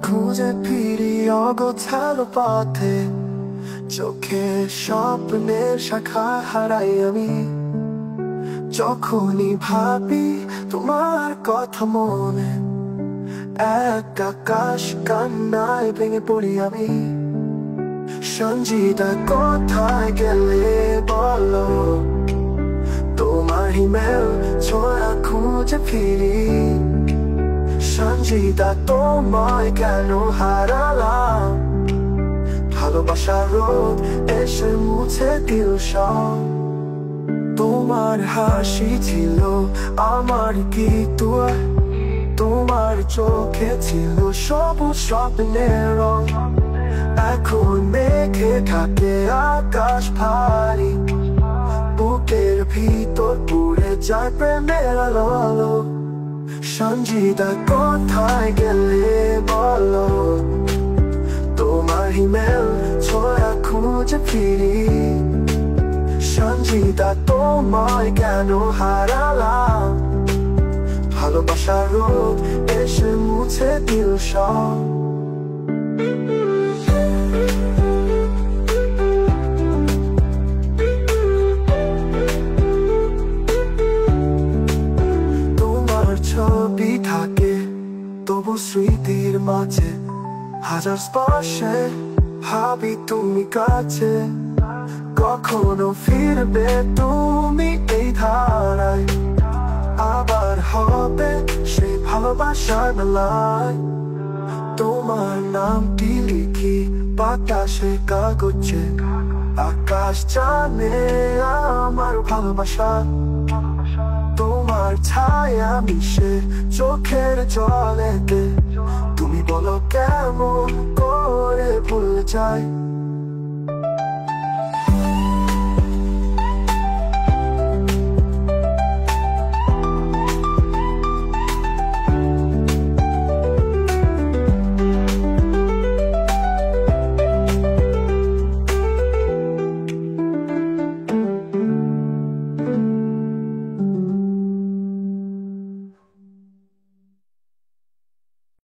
খুঁজে ফিরি অগোছালো পথে, চোখে স্বপ্নের শাখা হারাই আমি। যখনই ভাবি তোমার কথা মনে, এক আকাশ কান্নায় ভেঙে পড়ি আমি। সঞ্জিতা কোথায় গেলে বলো, তোমার ইমেল ছোঁয়া খুঁজে ফিরি। সঞ্জিতা তোমায় কেন হারালাম, ভালোবাসার রোদ এসে মুছে দিল সব। তোমার হাসি ছিল আমার গীত, তোমার চোখে ছিল সবুজ স্বপ্নের রং। এখন মেঘে ঢাকে আকাশ ভারী, বুকের ভিতর পুড়ে যায় প্রেমের আলো। সঞ্জিতা কোথায় গেলে বলো, তোমার ইমেল ছোঁয়া খুঁজে ফিরি। সঞ্জিতা তোমায় কেন হারালাম, ভালোবাসার রোদ এসে মুছে দিল সব। তোমার ছবি থাকে তবু স্মৃতির মাঝে, হাজার স্পর্শে ভাবি তুমি কাছে। কখনো ফিরবে তুমি এই ধারায়, আবার হবে সেই ভালোবাসার মেলায়। তোমার নামটি লিখি বাতাসে কাগজে, আকাশ জানে আমার ভালোবাসা। তোমার ছায়া মিশে চোখের জলেতে, তুমি বলো কেমন করে ভুলে যায়।